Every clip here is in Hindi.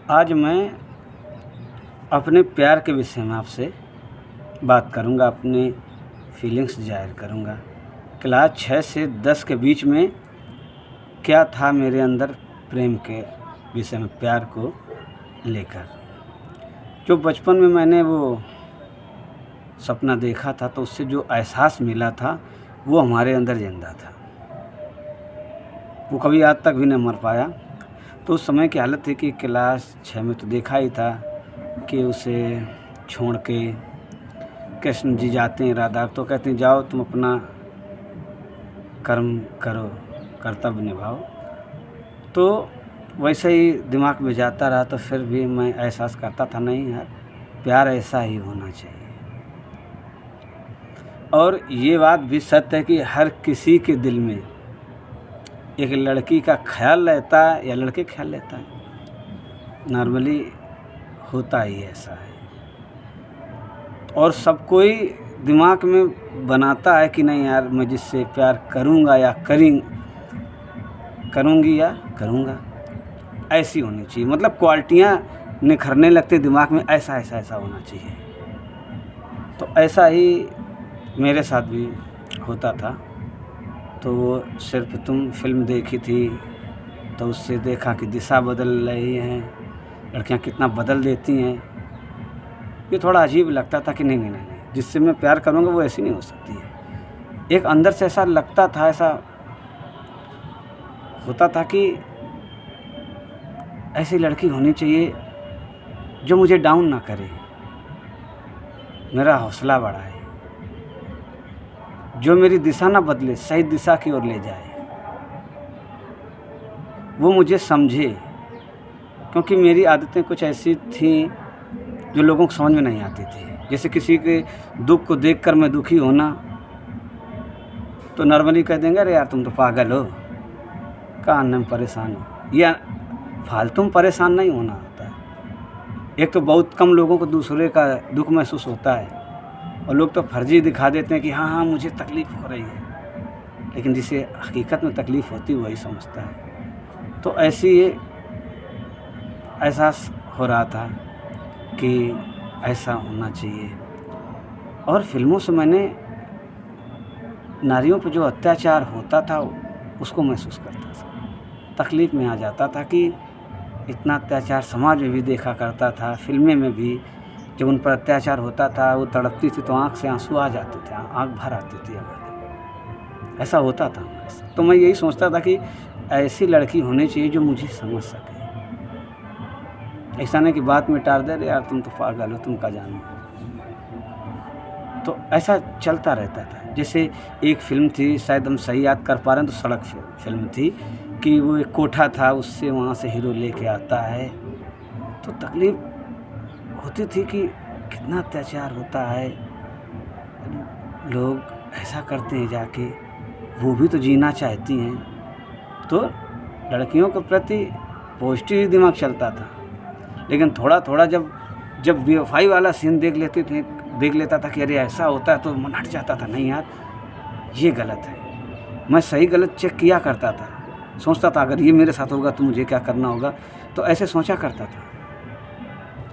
आज मैं अपने प्यार के विषय में आपसे बात करूंगा, अपनी फीलिंग्स ज़ाहिर करूंगा। क्लास 6 से 10 के बीच में क्या था मेरे अंदर प्रेम के विषय में, प्यार को लेकर। जो बचपन में मैंने वो सपना देखा था तो उससे जो एहसास मिला था वो हमारे अंदर ज़िंदा था, वो कभी आज तक भी नहीं मर पाया। तो उस समय की हालत थी कि क्लास 6 में तो देखा ही था कि उसे छोड़ के कृष्ण जी जाते हैं, राधा तो कहते हैं जाओ तुम अपना कर्म करो, कर्तव्य निभाओ। तो वैसे ही दिमाग में जाता रहा, तो फिर भी मैं एहसास करता था नहीं यार, प्यार ऐसा ही होना चाहिए। और ये बात भी सत्य है कि हर किसी के दिल में एक लड़की का ख्याल रहता है या लड़के ख्याल रहता है, नॉर्मली होता ही ऐसा है। और सब कोई दिमाग में बनाता है कि नहीं यार मैं जिससे प्यार करूँगा या करूँगी या करूँगा, ऐसी होनी चाहिए। मतलब क्वालिटियाँ निखरने लगते दिमाग में, ऐसा ऐसा ऐसा होना चाहिए। तो ऐसा ही मेरे साथ भी होता था। तो वो सिर्फ तुम फिल्म देखी थी तो उससे देखा कि दिशा बदल रही है, लड़कियां कितना बदल देती हैं। ये थोड़ा अजीब लगता था कि नहीं नहीं नहीं नहीं, जिससे मैं प्यार करूँगा वो ऐसी नहीं हो सकती है। एक अंदर से ऐसा लगता था, ऐसा होता था कि ऐसी लड़की होनी चाहिए जो मुझे डाउन ना करे, मेरा हौसला बढ़ाए, जो मेरी दिशा ना बदले, सही दिशा की ओर ले जाए, वो मुझे समझे। क्योंकि मेरी आदतें कुछ ऐसी थी जो लोगों को समझ में नहीं आती थी। जैसे किसी के दुख को देखकर मैं दुखी होना, तो नॉर्मली कह देंगे अरे यार तुम तो पागल हो, कहाँ में परेशान हो। या फालतू में परेशान नहीं होना होता है। एक तो बहुत कम लोगों को दूसरे का दुख महसूस होता है, और लोग तो फर्जी दिखा देते हैं कि हाँ हाँ मुझे तकलीफ़ हो रही है, लेकिन जिसे हकीकत में तकलीफ़ होती है वही समझता है। तो ऐसी ये एहसास हो रहा था कि ऐसा होना चाहिए। और फिल्मों से मैंने नारियों पर जो अत्याचार होता था उसको महसूस करता था, तकलीफ़ में आ जाता था कि इतना अत्याचार समाज में भी देखा करता था, फिल्में में भी जब उन पर अत्याचार होता था वो तड़पती थी तो आँख से आंसू आ जाते थे, आँख भर आती थी हमारी। ऐसा होता था हमारे साथ। तो मैं यही सोचता था कि ऐसी लड़की होनी चाहिए जो मुझे समझ सके। ऐसा नहीं कि बात में टाल दे, यार तुम तो पागल हो, तुम क्या जानो। तो ऐसा चलता रहता था। जैसे एक फ़िल्म थी, शायद हम सही याद कर पा रहे हैं, तो सड़क फिल्म थी कि वो एक कोठा था, उससे वहाँ से हीरो लेके आता है। तो तकलीफ़ होती थी कि कितना अत्याचार होता है, लोग ऐसा करते हैं जाके, वो भी तो जीना चाहती हैं। तो लड़कियों के प्रति पॉजिटिव दिमाग चलता था, लेकिन थोड़ा थोड़ा जब बेवफाई वाला सीन देख लेता था कि अरे ऐसा होता है, तो मन हट जाता था, नहीं यार ये गलत है। मैं सही गलत चेक किया करता था, सोचता था अगर ये मेरे साथ होगा तो मुझे क्या करना होगा, तो ऐसे सोचा करता था।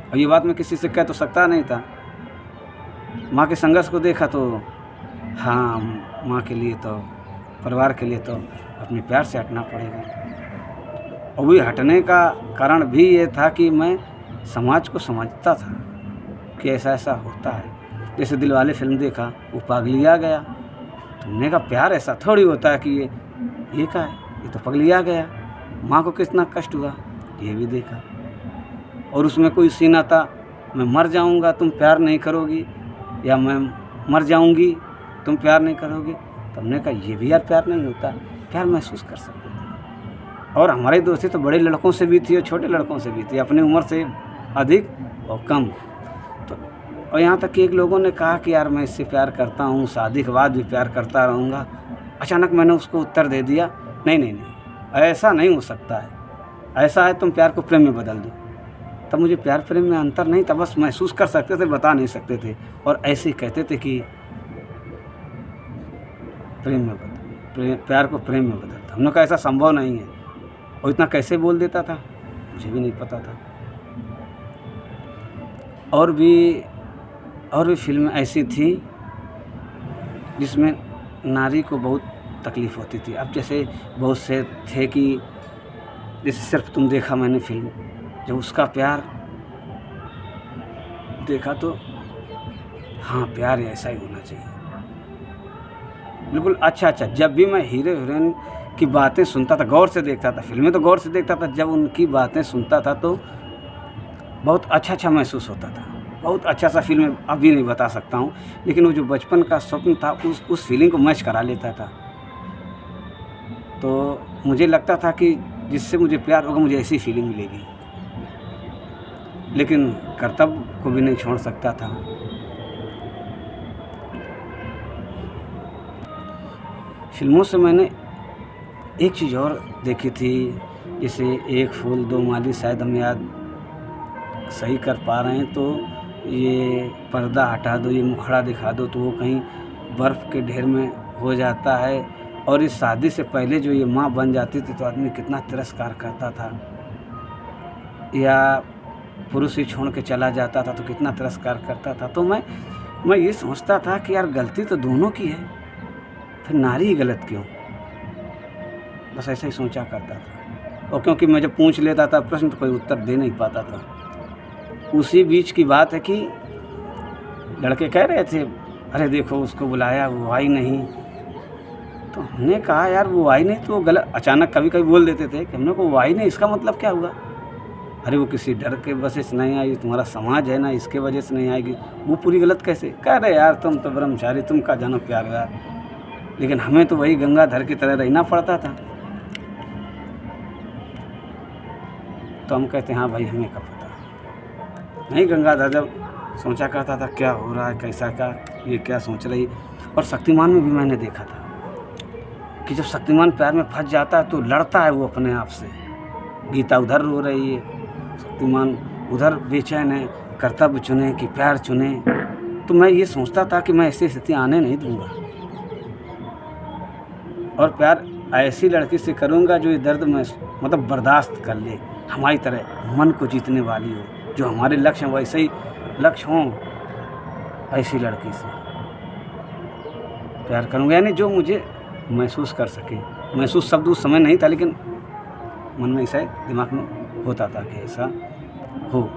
और ये बात मैं किसी से कह तो सकता नहीं था। माँ के संघर्ष को देखा तो हाँ, माँ के लिए तो, परिवार के लिए तो अपने प्यार से हटना पड़ेगा। और वही हटने का कारण भी ये था कि मैं समाज को समझता था कि ऐसा ऐसा होता है। जैसे दिलवाले फिल्म देखा, वो पगलिया गया, तुमने का प्यार ऐसा थोड़ी होता है कि ये क्या है, ये तो पगलिया गया। माँ को कितना कष्ट हुआ ये भी देखा। और उसमें कोई सीन आता, मैं मर जाऊँगा तुम प्यार नहीं करोगी, या मैं मर जाऊँगी तुम प्यार नहीं करोगे, तो हमने कहा ये भी यार प्यार नहीं होता। प्यार महसूस कर सकते थे। और हमारी दोस्ती तो बड़े लड़कों से भी थी और छोटे लड़कों से भी थी, अपनी उम्र से अधिक और कम। तो और यहाँ तक कि एक लोगों ने कहा कि यार मैं इससे प्यार करता हूँ, शादी के बाद भी प्यार करता रहूँगा। अचानक मैंने उसको उत्तर दे दिया, नहीं नहीं नहीं, ऐसा नहीं हो सकता है, ऐसा है तुम प्यार को प्रेम में बदल दो। तब मुझे प्यार प्रेम में अंतर नहीं था, बस महसूस कर सकते थे, बता नहीं सकते थे। और ऐसे ही कहते थे कि प्रेम में बदल, प्यार को प्रेम में बदल। हमने कहा ऐसा संभव नहीं है, और इतना कैसे बोल देता था मुझे भी नहीं पता था। और भी फिल्में ऐसी थी जिसमें नारी को बहुत तकलीफ़ होती थी। अब जैसे बहुत से थे कि जैसे सिर्फ तुम देखा मैंने फिल्म, जब उसका प्यार देखा तो हाँ, प्यार ऐसा ही होना चाहिए, बिल्कुल अच्छा। जब भी मैं हीरो हीरोइन की बातें सुनता था, गौर से देखता था, फिल्में तो गौर से देखता था, जब उनकी बातें सुनता था तो बहुत अच्छा महसूस होता था। बहुत अच्छा सा फ़िल्म अभी नहीं बता सकता हूँ, लेकिन वो जो बचपन का स्वप्न था उस फीलिंग को मैच करा लेता था। तो मुझे लगता था कि जिससे मुझे प्यार होगा मुझे ऐसी फीलिंग मिलेगी, लेकिन कर्तव्य को भी नहीं छोड़ सकता था। फिल्मों से मैंने एक चीज़ और देखी थी, जैसे एक फूल दो माली, शायद हम याद सही कर पा रहे हैं, तो ये पर्दा हटा दो, ये मुखड़ा दिखा दो, तो वो कहीं बर्फ़ के ढेर में हो जाता है। और इस शादी से पहले जो ये माँ बन जाती थी तो आदमी कितना तिरस्कार करता था, या पुरुष ही छोड़ के चला जाता था तो कितना तिरस्कार करता था। तो मैं ये सोचता था कि यार गलती तो दोनों की है, फिर नारी ही गलत क्यों? बस ऐसा ही सोचा करता था। और क्योंकि मैं जब पूछ लेता था प्रश्न तो कोई उत्तर दे नहीं पाता था। उसी बीच की बात है कि लड़के कह रहे थे, अरे देखो उसको बुलाया वो आई नहीं। तो हमने कहा यार वो आई नहीं तो गलत, अचानक कभी कभी बोल देते थे कि हमने को वो आई नहीं, इसका मतलब क्या हुआ? अरे वो किसी डर के वजह से नहीं आई, तुम्हारा समाज है ना, इसके वजह से नहीं आएगी, वो पूरी गलत कैसे? कह रहे यार तुम तो ब्रह्मचारी, तुम का जानो प्यार हुआ, लेकिन हमें तो वही गंगाधर की तरह रहना पड़ता था। तो हम कहते हाँ भाई हमें क्या पता। नहीं, गंगाधर जब सोचा करता था क्या हो रहा है, कैसा क्या, ये क्या सोच रही। और शक्तिमान में भी मैंने देखा था कि जब शक्तिमान प्यार में फंस जाता है तो लड़ता है वो अपने आप से। गीता उधर रो रही है, शक्तिमान उधर बेचैन है, कर्तव्य चुने कि प्यार चुने। तो मैं ये सोचता था कि मैं ऐसी स्थिति आने नहीं दूंगा, और प्यार ऐसी लड़की से करूंगा जो ये दर्द में मतलब बर्दाश्त कर ले, हमारी तरह मन को जीतने वाली हो, जो हमारे लक्ष्य हैं वैसे ही लक्ष्य हों, ऐसी लड़की से प्यार करूंगा। यानी जो मुझे महसूस कर सके। महसूस शब्द उस समय नहीं था, लेकिन मन में ऐसा दिमाग में होता था कि ऐसा हो।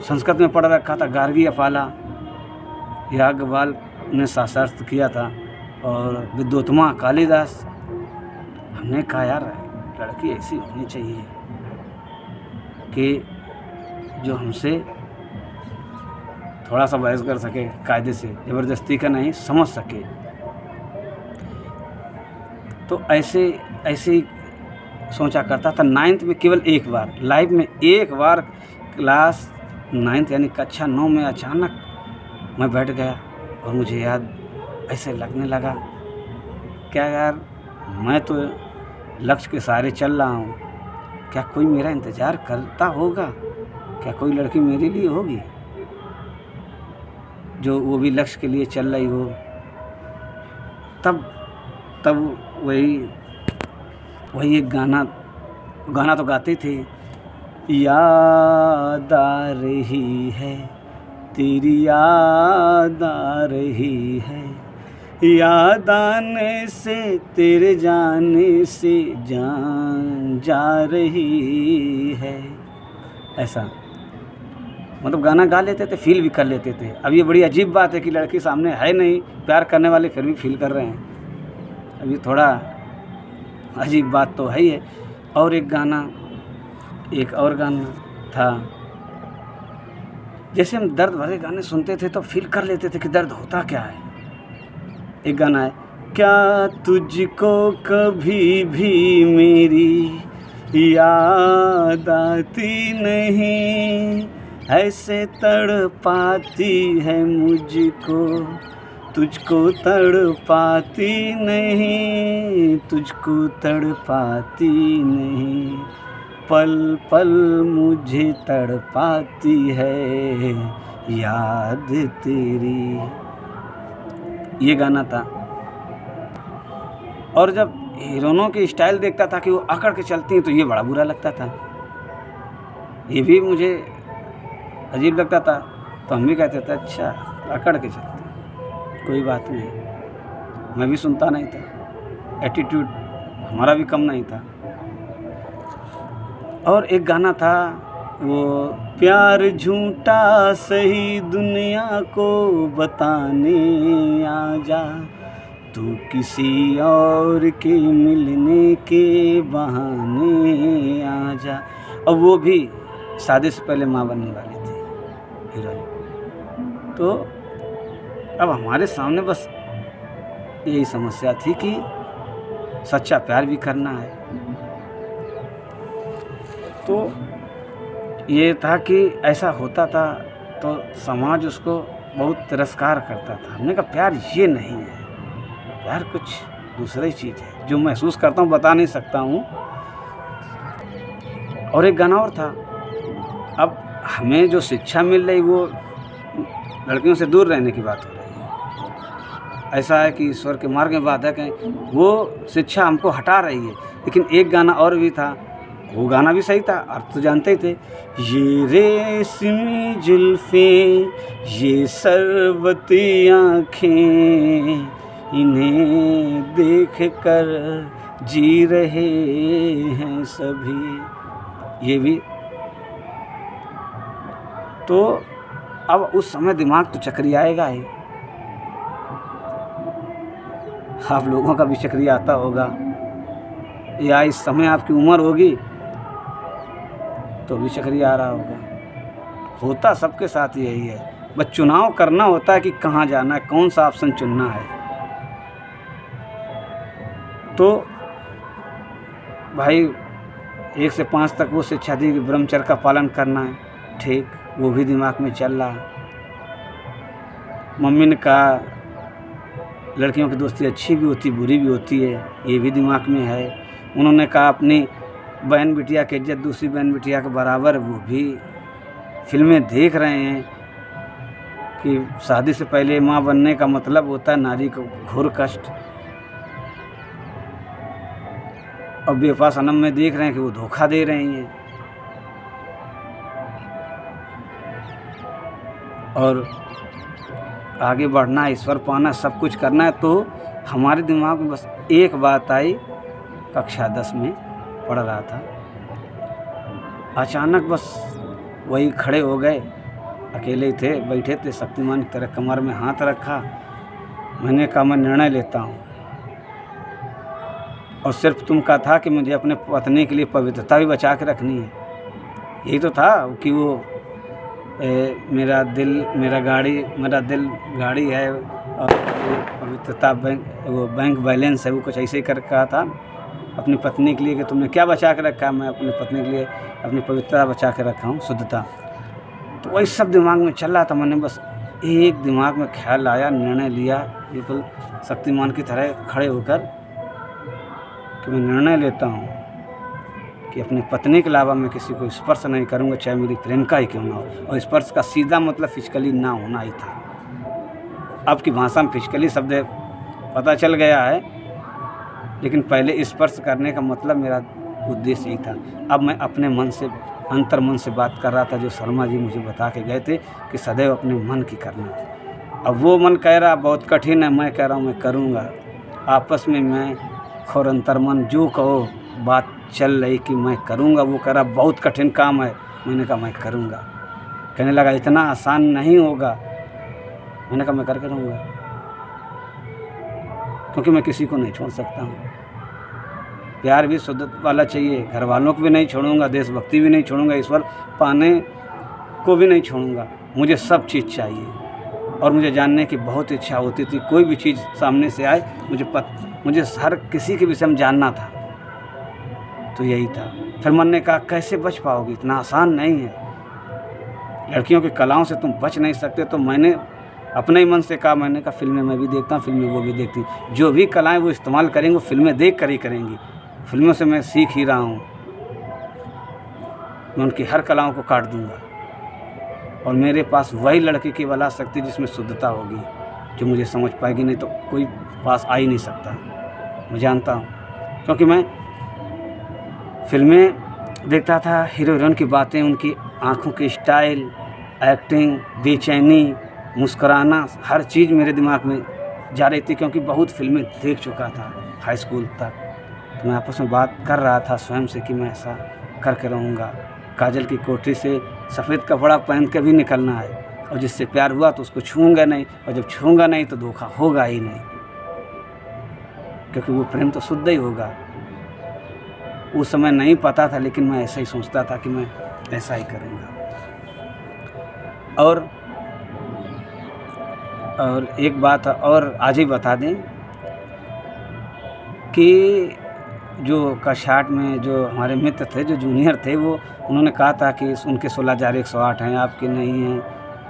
संस्कृत में पढ़ रखा था, गार्गी अपाला याज्ञवल्क्य ने शास्त्रार्थ किया था, और विद्वोत्तमा कालिदास। हमने कहा यार लड़की ऐसी होनी चाहिए कि जो हमसे थोड़ा सा बहस कर सके, कायदे से, ज़बरदस्ती का नहीं, समझ सके। तो ऐसे ही सोचा करता था। 9th में केवल एक बार, लाइफ में एक बार, क्लास 9th यानी कक्षा 9 में अचानक मैं बैठ गया और मुझे याद ऐसे लगने लगा, क्या यार मैं तो लक्ष्य के सहारे चल रहा हूँ, क्या कोई मेरा इंतज़ार करता होगा? क्या कोई लड़की मेरे लिए होगी जो वो भी लक्ष्य के लिए चल रही हो? तब वही एक गाना तो गाते थे, याद आ रही है तेरी, याद आ रही है, याद आने से तेरे जाने से जान जा रही है। ऐसा मतलब गाना गा लेते थे, फील भी कर लेते थे। अब ये बड़ी अजीब बात है कि लड़की सामने है नहीं, प्यार करने वाले फिर भी फील कर रहे हैं। अब ये थोड़ा अजीब बात तो है ही है। और एक और गाना था, जैसे हम दर्द भरे गाने सुनते थे तो फील कर लेते थे कि दर्द होता क्या है। एक गाना है, क्या तुझको कभी भी मेरी याद आती नहीं, ऐसे तड़पाती है मुझको, तुझको तड़पाती नहीं, तुझको तड़पाती नहीं, पल पल मुझे तड़पाती है याद तेरी। ये गाना था। और जब हीरोइनों की स्टाइल देखता था कि वो अकड़ के चलती हैं तो ये बड़ा बुरा लगता था, ये भी मुझे अजीब लगता था। तो हम भी कहते थे अच्छा, अकड़ के चलते, कोई बात नहीं। मैं भी सुनता नहीं था, एटीट्यूड हमारा भी कम नहीं था। और एक गाना था वो, प्यार झूठा सही दुनिया को बताने आ जा, तू किसी और के मिलने के बहाने आ जा। और वो भी शादी से पहले माँ बनने वाली थी हीरोइन। तो अब हमारे सामने बस यही समस्या थी कि सच्चा प्यार भी करना है। तो ये था कि ऐसा होता था तो समाज उसको बहुत तिरस्कार करता था। हमने कहा प्यार ये नहीं है, प्यार कुछ दूसरा ही चीज़ है, जो महसूस करता हूँ बता नहीं सकता हूँ। और एक गाना और था, अब हमें जो शिक्षा मिल रही वो लड़कियों से दूर रहने की बात हो रही है। ऐसा है कि ईश्वर के मार्ग में बाधक है, वो शिक्षा हमको हटा रही है। लेकिन एक गाना और भी था, वो गाना भी सही था, अर्थ तो जानते ही थे। ये रेशमी जुल्फ़ें, ये सरबती आँखें, इन्हें देख कर जी रहे हैं सभी। ये भी तो अब उस समय दिमाग तो चकरियाएगा ही। आप लोगों का भी चक्रिया आता होगा, या इस समय आपकी उम्र होगी तो भी चक्रिया आ रहा होगा। होता सबके साथ यही है, बस चुनाव करना होता है कि कहाँ जाना है, कौन सा ऑप्शन चुनना है। तो भाई 1 से 5 तक वो शिक्षा दी कि ब्रह्मचर्य का पालन करना है, ठीक, वो भी दिमाग में चल रहा। मम्मी ने कहा लड़कियों की दोस्ती अच्छी भी होती बुरी भी होती है, ये भी दिमाग में है। उन्होंने कहा अपनी बहन बिटिया की इज्जत दूसरी बहन बिटिया के बराबर, वो भी फिल्में देख रहे हैं कि शादी से पहले माँ बनने का मतलब होता है नारी को घोर कष्ट। और बेवफा सनम में देख रहे हैं कि वो धोखा दे रही हैं। और आगे बढ़ना, ईश्वर पाना, सब कुछ करना है। तो हमारे दिमाग में बस एक बात आई, कक्षा 10 में पढ़ रहा था, अचानक बस वही खड़े हो गए, अकेले थे, बैठे थे, शक्तिमान की तरह कमर में हाथ रखा। मैंने कहा मैं निर्णय लेता हूँ, और सिर्फ तुम का था कि मुझे अपने पत्नी के लिए पवित्रता भी बचा के रखनी है। यही तो था कि वो मेरा दिल गाड़ी है, और पवित्रता बैंक बैलेंस है, वो कुछ ऐसे ही कर कहा था अपनी पत्नी के लिए कि तुमने क्या बचा के रखा। मैं अपनी पत्नी के लिए अपनी पवित्रता बचा के रखा हूँ, शुद्धता। तो वही सब दिमाग में चल रहा था। मैंने बस एक दिमाग में ख्याल आया, निर्णय लिया बिल्कुल शक्तिमान की तरह खड़े होकर कि मैं निर्णय लेता हूँ कि अपनी पत्नी के अलावा मैं किसी को स्पर्श नहीं करूँगा, चाहे मेरी प्रेमिका ही क्यों ना हो। और स्पर्श का सीधा मतलब फिजिकली ना होना ही था। अब की भाषा में फिजिकली शब्द पता चल गया है, लेकिन पहले स्पर्श करने का मतलब मेरा उद्देश्य ही था। अब मैं अपने मन से, अंतर मन से बात कर रहा था, जो शर्मा जी मुझे बता के गए थे कि सदैव अपने मन की करना। अब वो मन कह रहा बहुत कठिन है, मैं कह रहा हूँ मैं करूँगा। आपस में मैं और अंतर मन जो कहो बात चल रही कि मैं करूँगा। वो कह रहा बहुत कठिन काम है, मैंने कहा मैं करूँगा। कहने लगा इतना आसान नहीं होगा, मैंने कहा मैं कर करूँगा, क्योंकि मैं किसी को नहीं छोड़ सकता हूँ। प्यार भी शुद्ध वाला चाहिए, घर वालों को भी नहीं छोड़ूंगा, देशभक्ति भी नहीं छोड़ूंगा, ईश्वर पाने को भी नहीं छोड़ूंगा। मुझे सब चीज़ चाहिए। और मुझे जानने की बहुत इच्छा होती थी, कोई भी चीज़ सामने से आए मुझे हर किसी के विषय में जानना था। तो यही था। फिर मन ने कहा कैसे बच पाओगी, इतना आसान नहीं है, लड़कियों की कलाओं से तुम बच नहीं सकते। तो मैंने अपने ही मन से कहा, मैंने कहा फिल्में मैं भी देखता हूँ, फिल्में वो भी देखती, जो भी कलाएं वो इस्तेमाल करेंगे वो फिल्में देख कर ही करेंगी। फिल्मों से मैं सीख ही रहा हूँ, मैं उनकी हर कलाओं को काट दूँगा। और मेरे पास वही लड़की की बला शक्ति जिसमें शुद्धता होगी, जो मुझे समझ पाएगी, नहीं तो कोई पास आ ही नहीं सकता। मैं जानता हूँ, क्योंकि मैं फिल्में देखता था, हीरो हीरोइन की बातें, उनकी आँखों की स्टाइल, एक्टिंग, बेचैनी, मुस्कुराना, हर चीज़ मेरे दिमाग में जा रही थी, क्योंकि बहुत फिल्में देख चुका था हाई स्कूल तक। तो मैं आपस में बात कर रहा था स्वयं से कि मैं ऐसा करके रहूँगा, काजल की कोठरी से सफ़ेद कपड़ा पहन के भी निकलना है, और जिससे प्यार हुआ तो उसको छूऊंगा नहीं, और जब छूऊंगा नहीं तो धोखा होगा ही नहीं, क्योंकि वो प्रेम तो शुद्ध ही होगा। उस समय नहीं पता था, लेकिन मैं ऐसा ही सोचता था कि मैं ऐसा ही करूँगा। और एक बात और आज ही बता दें कि जो कशाट में जो हमारे मित्र थे, जो जूनियर थे, वो उन्होंने कहा था कि उनके 16,108 हैं, आपके नहीं हैं।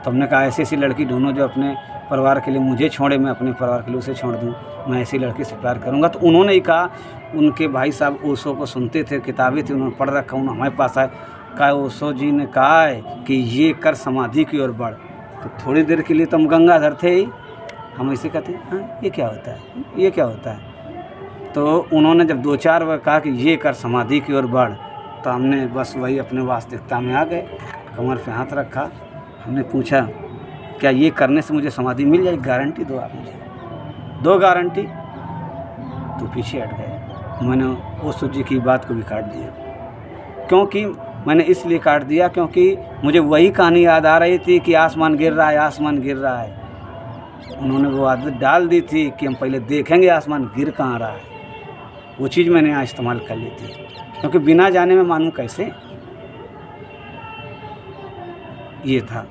तो हमने कहा ऐसी लड़की ढूंढो जो अपने परिवार के लिए मुझे छोड़े, मैं अपने परिवार के लिए उसे छोड़ दूं, मैं ऐसी लड़की से प्यार करूंगा। तो उन्होंने ही कहा, उनके भाई साहब ओशो को सुनते थे, किताबें थी, उन्होंने पढ़ रखा, उन्होंने हमारे पास आए, कहा ओशो जी ने कहा है कि ये कर समाधि की ओर बढ़। तो थोड़ी देर के लिए तो हम गंगाधर थे ही, हम ऐसे कहते हाँ ये क्या होता है, ये क्या होता है। तो उन्होंने जब 2-4 बार कहा कि ये कर समाधि की ओर बढ़, तो हमने बस वही अपने वास्तविकता में आ गए, कमर पे हाथ रखा। हमने पूछा क्या ये करने से मुझे समाधि मिल जाएगी, गारंटी दो आप मुझे, दो गारंटी। तो पीछे हट गए। मैंने ओशो जी की बात को भी काट दिया, क्योंकि मैंने इसलिए काट दिया क्योंकि मुझे वही कहानी याद आ रही थी कि आसमान गिर रहा है, आसमान गिर रहा है। उन्होंने वो आदत डाल दी थी कि हम पहले देखेंगे आसमान गिर कहाँ रहा है, वो चीज़ मैंने यहाँ इस्तेमाल कर ली थी, क्योंकि बिना जाने में मानूं कैसे, ये था।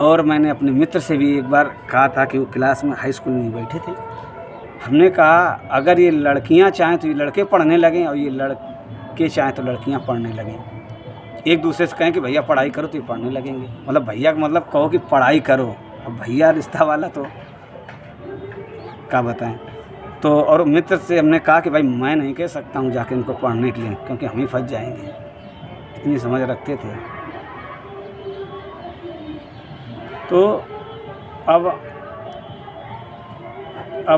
और मैंने अपने मित्र से भी एक बार कहा था कि वो क्लास में हाई स्कूल में बैठे थे, हमने कहा अगर ये लड़कियां चाहें तो ये लड़के पढ़ने लगें, और ये लड़के चाहें तो लड़कियां पढ़ने लगें। एक दूसरे से कहें कि भैया पढ़ाई करो तो ये पढ़ने लगेंगे, मतलब भैया का मतलब कहो कि पढ़ाई करो, अब भैया रिश्ता वाला तो क्या बताएं। तो और मित्र से हमने कहा कि भाई मैं नहीं कह सकता हूँ जाके इनको पढ़ने के लिए, क्योंकि हम ही फंस जाएंगे, इतनी समझ रखते थे। तो अब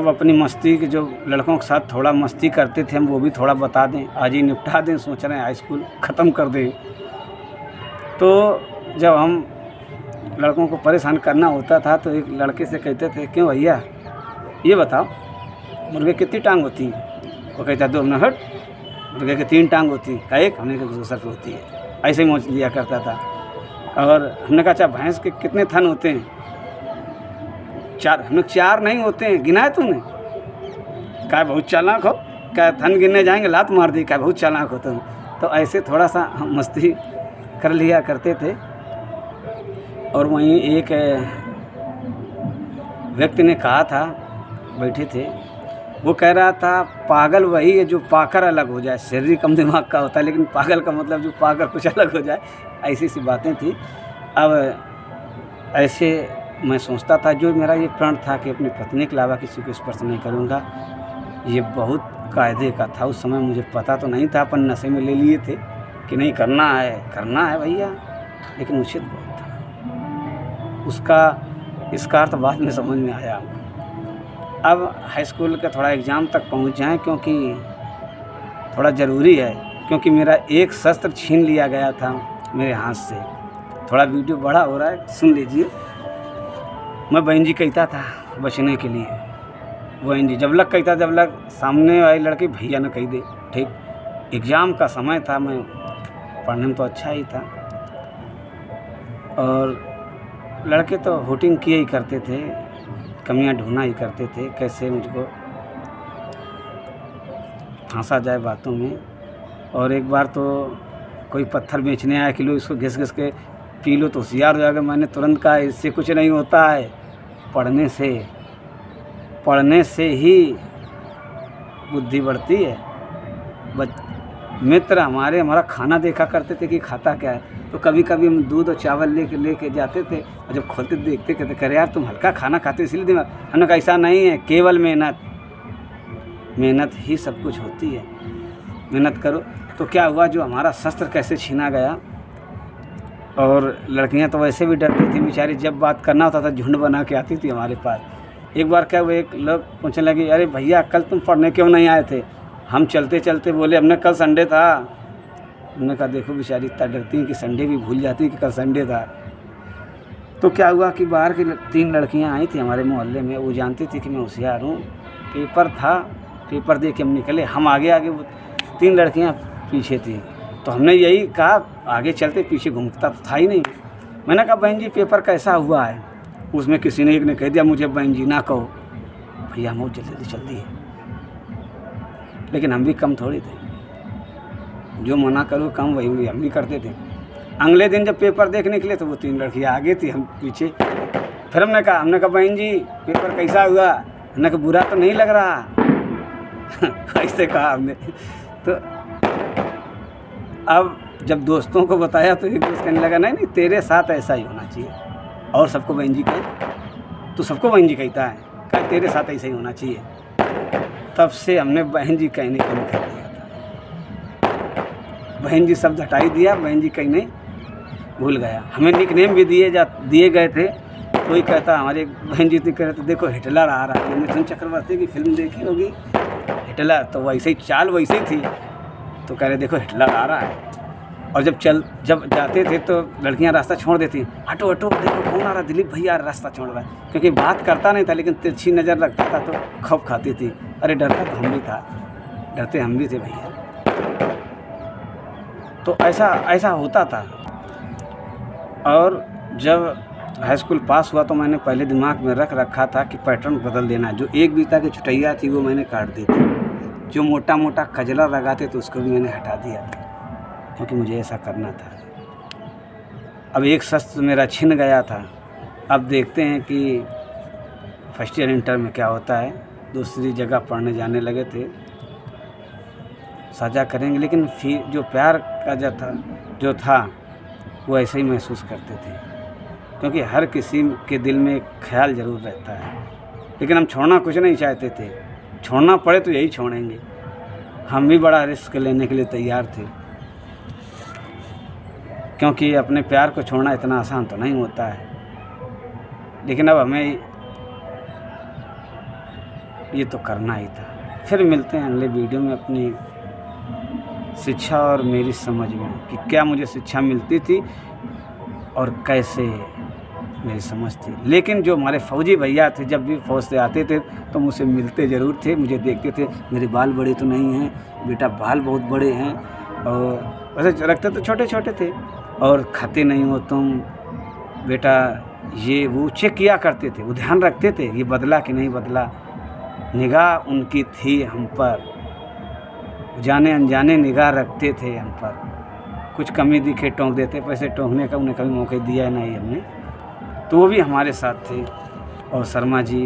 अपनी मस्ती के जो लड़कों के साथ थोड़ा मस्ती करते थे हम, वो भी थोड़ा बता दें, आज ही निपटा दें, सोच रहे हैं हाई स्कूल ख़त्म कर दें। तो जब हम लड़कों को परेशान करना होता था तो एक लड़के से कहते थे, क्यों भैया ये बताओ मुर्गे कितनी टांग होती है। वो कहता 2 मिनट, मुर्गे की 3 टांग होती है, का एक, हमने कहा दूसरा पे होती है, ऐसे ही मोच लिया करता था। और हमने कहा अच्छा भैंस के कितने थन होते हैं, 4, हमने 4 नहीं होते हैं, गिना है तूने, क्या बहुत चालाक हो, क्या थन गिनने जाएंगे लात मार दी, क्या बहुत चालाक हो तुम। तो ऐसे थोड़ा सा हम मस्ती कर लिया करते थे। और वहीं एक व्यक्ति ने कहा था, बैठे थे, वो कह रहा था पागल वही है जो पाकर अलग हो जाए, शरीर कम दिमाग का होता है, लेकिन पागल का मतलब जो पाकर कुछ अलग हो जाए, ऐसी सी बातें थी। अब ऐसे मैं सोचता था, जो मेरा ये प्रण था कि अपनी पत्नी के अलावा किसी को स्पर्श नहीं करूँगा, ये बहुत कायदे का था। उस समय मुझे पता तो नहीं था, अपन नशे में ले लिए थे कि नहीं करना है भैया, लेकिन उचित बहुत था उसका, इसका अर्थ बाद में समझ में आया। अब हाई स्कूल के थोड़ा एग्ज़ाम तक पहुंच जाएं, क्योंकि थोड़ा ज़रूरी है, क्योंकि मेरा एक शस्त्र छीन लिया गया था मेरे हाथ से। थोड़ा वीडियो बड़ा हो रहा है, सुन लीजिए। मैं बहन जी कहता था बचने के लिए, बहन जी जब लग कहता, जब लग सामने वाली लड़की भैया न कह दे, ठीक। एग्ज़ाम का समय था, मैं पढ़ने में तो अच्छा ही था, और लड़के तो होटिंग किए ही करते थे, कमियां ढूंढना ही करते थे, कैसे मुझको फंसा जाए बातों में। और एक बार तो कोई पत्थर बेचने आया, किलो इसको घिस घिस के पी लो तो होशियार हो जाएगा। मैंने तुरंत कहा इससे कुछ नहीं होता है, पढ़ने से ही बुद्धि बढ़ती है। मित्र हमारा खाना देखा करते थे कि खाता क्या है, तो कभी कभी हम दूध और चावल लेके जाते थे, और जब खोलते देखते कहते करे यार तुम हल्का खाना खाते इसलिए दिमाग। हमने कहा ऐसा नहीं है, केवल मेहनत ही सब कुछ होती है, मेहनत करो। तो क्या हुआ, जो हमारा शस्त्र कैसे छीना गया। और लड़कियां तो वैसे भी डरती थी बेचारी, जब बात करना होता था झुंड बना के आती थी हमारे पास। एक बार क्या हुआ, एक लोग पूछने लगे, अरे भैया कल तुम पढ़ने क्यों नहीं आए थे। हम चलते चलते बोले हमने कल संडे था, उन्होंने कहा देखो बेचारी इतना डरती हैं कि संडे भी भूल जाती हैं कि कल संडे था। तो क्या हुआ कि बाहर की 3 लड़कियां आई थी हमारे मोहल्ले में, वो जानती थी कि मैं होशियार हूँ। पेपर था, पेपर दे के हम निकले, हम आगे आगे, वो 3 लड़कियां पीछे थी। तो हमने यही कहा आगे चलते, पीछे घूमता था ही नहीं। मैंने कहा बहन जी पेपर कैसा हुआ है? उसमें किसी ने एक ने कह दिया मुझे बहन जी ना कहो। भैया हम जल्दी है, लेकिन हम भी कम थोड़ी थे, जो मना करो कम वही हम भी करते थे। अगले दिन जब पेपर देखने निकले तो वो 3 लड़कियाँ आगे थी, हम पीछे। फिर हमने कहा बहन जी पेपर कैसा हुआ? हमने कहा बुरा तो नहीं लग रहा ऐसे कहा हमने। तो अब जब दोस्तों को बताया तो एक दोस्त कहने लगा नहीं तेरे साथ ऐसा ही होना चाहिए, और सबको बहन जी कहे तो सबको बहन जी कहता है, कहा तेरे साथ ऐसा ही होना चाहिए। तब से हमने बहन जी कहने का नहीं कर दिया था, बहन जी शब्द हटा ही दिया, बहन जी कहने भूल गया। हमें निकनेम भी दिए गए थे। कोई कहता हमारे बहन जी कह रहे थे देखो हिटलर आ रहा है, मिथुन चक्रवर्ती की फिल्म देखी होगी हिटलर, तो वैसे ही चाल वैसे ही थी, तो कह रहे देखो हिटलर आ रहा है। और जब जाते थे तो लड़कियां रास्ता छोड़ देती, हटो हटो देखो कौन आ रहा, दिलीप भैया रास्ता छोड़ रहा है। क्योंकि बात करता नहीं था लेकिन तिरछी नज़र रखता था तो खौफ खाती थी। अरे डरता तो हम भी था, डरते हम भी थे भैया। तो ऐसा होता था। और जब हाई स्कूल पास हुआ तो मैंने पहले दिमाग में रख रखा था कि पैटर्न बदल देना। जो एक बीता की छुटैया थी वो मैंने काट दी थी, जो मोटा मोटा कजला लगाते थे उसको भी मैंने हटा दिया था, क्योंकि मुझे ऐसा करना था। अब एक शस्त्र मेरा छिन गया था। अब देखते हैं कि फर्स्ट ईयर इंटर में क्या होता है। दूसरी जगह पढ़ने जाने लगे थे, साझा करेंगे, लेकिन फिर जो प्यार का जो था वो ऐसे ही महसूस करते थे, क्योंकि हर किसी के दिल में एक ख्याल ज़रूर रहता है। लेकिन हम छोड़ना कुछ नहीं चाहते थे, छोड़ना पड़े तो यही छोड़ेंगे। हम भी बड़ा रिस्क लेने के लिए तैयार थे, क्योंकि अपने प्यार को छोड़ना इतना आसान तो नहीं होता है। लेकिन अब हमें ये तो करना ही था। फिर मिलते हैं अगले वीडियो में अपनी शिक्षा और मेरी समझ में कि क्या मुझे शिक्षा मिलती थी और कैसे मेरी समझ थी। लेकिन जो हमारे फौजी भैया थे जब भी फौज से आते थे तो मुझसे मिलते ज़रूर थे, मुझे देखते थे मेरे बाल बड़े तो नहीं हैं बेटा, बाल बहुत बड़े हैं, और वैसे रखते तो छोटे छोटे थे, और खाते नहीं हो तुम बेटा, ये वो चेक किया करते थे, वो ध्यान रखते थे ये बदला कि नहीं बदला। निगाह उनकी थी हम पर, जाने अनजाने निगाह रखते थे हम पर। कुछ कमी दिखे टोंक देते, पैसे टोंकने का उन्हें कभी मौका दिया नहीं हमने, तो वो भी हमारे साथ थे। और शर्मा जी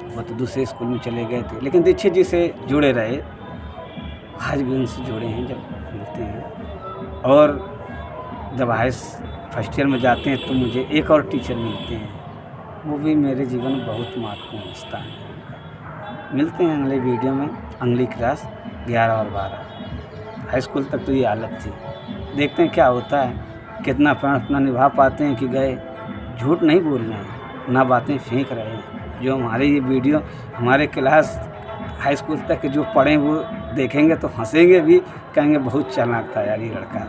वो तो दूसरे स्कूल में चले गए थे, लेकिन दीक्षित जी से जुड़े रहे, आज भी उनसे जुड़े हैं जब मिलते हैं। और जब फर्स्ट ईयर में जाते हैं तो मुझे एक और टीचर मिलते हैं, वो भी मेरे जीवन में बहुत महत्वपूर्ण हिस्सा है। मिलते हैं अगले वीडियो में, अगली क्लास 11 और 12। हाई स्कूल तक तो ये हालत थी, देखते हैं क्या होता है, कितना प्राण अपना निभा पाते हैं कि गए। झूठ नहीं बोल रहे हैं, ना बातें फेंक रहे हैं। जो हमारे ये वीडियो हमारे क्लास हाई स्कूल तक के जो पढ़े वो देखेंगे तो हंसेंगे भी, कहेंगे बहुत चालाक था यार ये लड़का।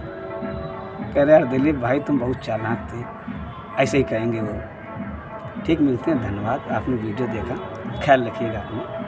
कह रहे यार दिलीप भाई तुम बहुत चालाक थे, ऐसे ही कहेंगे वो। ठीक, मिलते हैं, धन्यवाद। आपने वीडियो देखा, ख्याल रखिएगा अपना।